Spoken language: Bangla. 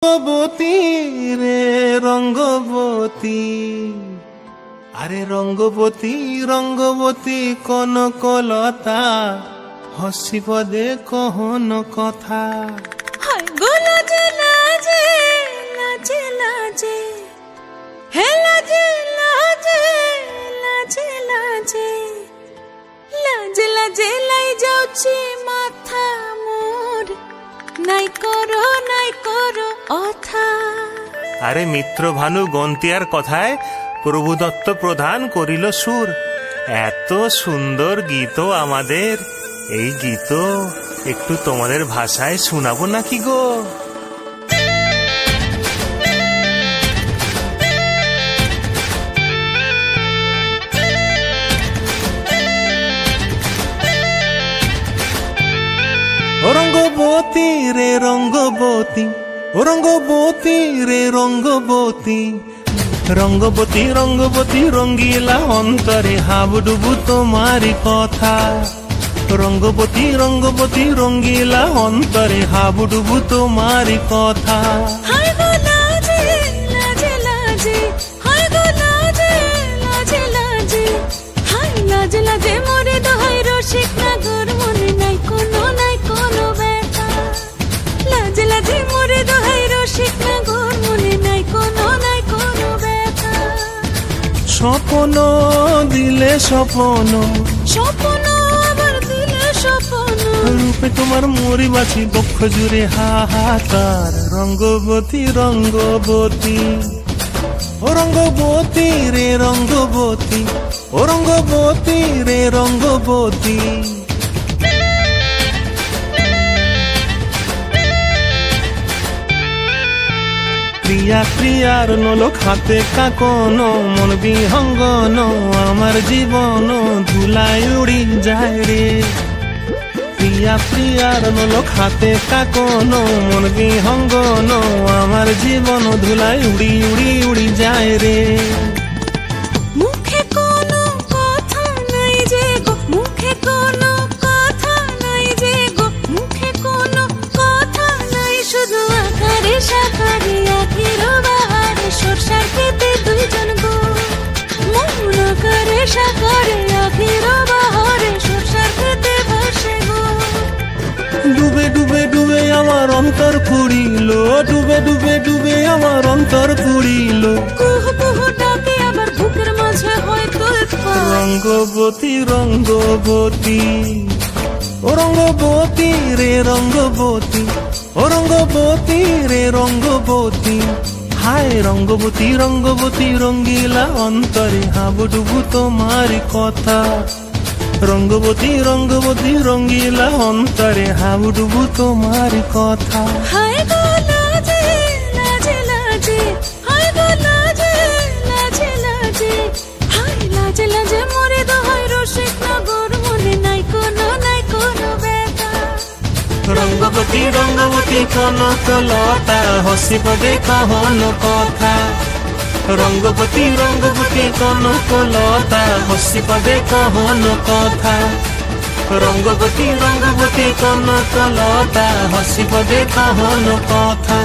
রঙ্গবতী রে রঙ্গবতী, আরে রঙ্গবতী রঙ্গবতী কনকলতা, হসি পদে কহন কথা। হায় গো লাজে লাজে লাজে লাজে, হে লাজে লাজে লাজে লাজে, লাজে লাজে লাই যাଉଛି মাথা মোর, নাই করো অথা। আরে মিত্র ভানু গন্তিয়ার কথায় প্রভু দত্ত প্রধান করিল সুর। এত সুন্দর গীত আমাদের, এই গীত একটু তোমাদের ভাষায় শোনাবো নাকি গো? রঙ্গবতী রে রঙ্গবতী, ও রঙ্গবতী রে রঙ্গবতী, রঙ্গবতী রঙ্গবতী রঙ্গিলা অন্তরে হাবুডুবু তোমারি কথা। রঙ্গবতী রঙ্গবতী রঙ্গিলা অন্তরে হাবুডুবু তোমারি কথা। হায় গো লাজে লাজে লাজে, হায় গো লাজে লাজে লাজে, হায় লাজে লাজে মোরে দোহাই রসিক নাগর, মনে নাই কোনো ব্যথা। লাজে লাজে মোরে দোহাই রসিক নাগর, মনে নাই কোনো ব্যথা। স্বপ্ন দিলে স্বপ্ন, স্বপ্ন আবার দিলে স্বপ্ন, রূপে তোমার মরি বাছি বক্ষ জুড়ে হাহাকার। রঙ্গবতী রঙ্গবতী, ও রঙ্গবতী রে রঙ্গবতী, ও রঙ্গবতী রে রঙ্গবতী। প্রিয়া প্রিয়ার নলোক হাতে কাকন, মন বিহঙ্গন আমার জীবন ধুলায় উড়ি যায় রে। প্রিয়া প্রিয়ার নলোক হাতে কাকন, মন বিহঙ্গন আমার জীবন ধুলায় উড়ি উড়ি উড়ি যায় রে। মুখে কোনো কথা নাই যে গো, মুখে কোনো কথা নাই যে গো, মুখে কোনো কথা নাই, শুধু আকারে সাকারে আখির বাহারে সরষার খেতে দুইজন গো। মন আকারে সাকারে আখির বাহারে সরষার খেতে ভাসে গো। ডুবে ডুবে ডুবে আমার অন্তর পুড়িল, ডুবে ডুবে ডুবে আমার অন্তর পুড়িল। কুহ কুহ ডাকে আবার বুকের মাঝে হয় তোলপাড়। রঙ্গবতী রঙ্গবতী, ও রঙ্গবতী রে রঙ্গবতী, ও রঙ্গবতী রে রঙ্গবতী। হায় রঙ্গবতী রঙ্গবতী রঙ্গিলা অন্তরে হাবুডুবু তোমারি কথা। রঙ্গবতী রঙ্গবতী রঙ্গিলা অন্তরে হাবুডুবু তোমারি কথা। হায় গো লাজে লাজে লাজে, হায় গো লাজে লাজে লাজে, হায় লাজে লাজে মোরে দোহাই রসিক নগর, মনে নাই কোনো ব্যথা। রঙ্গবতী রঙ্গবতী কনকলতা, হসি পদে কহন কথা। রঙ্গবতী রঙ্গবতী কনকলতা, হসি পদে কহন কথা। রঙ্গবতী রঙ্গবতী কনকলতা, হসি পদে কহন কথা।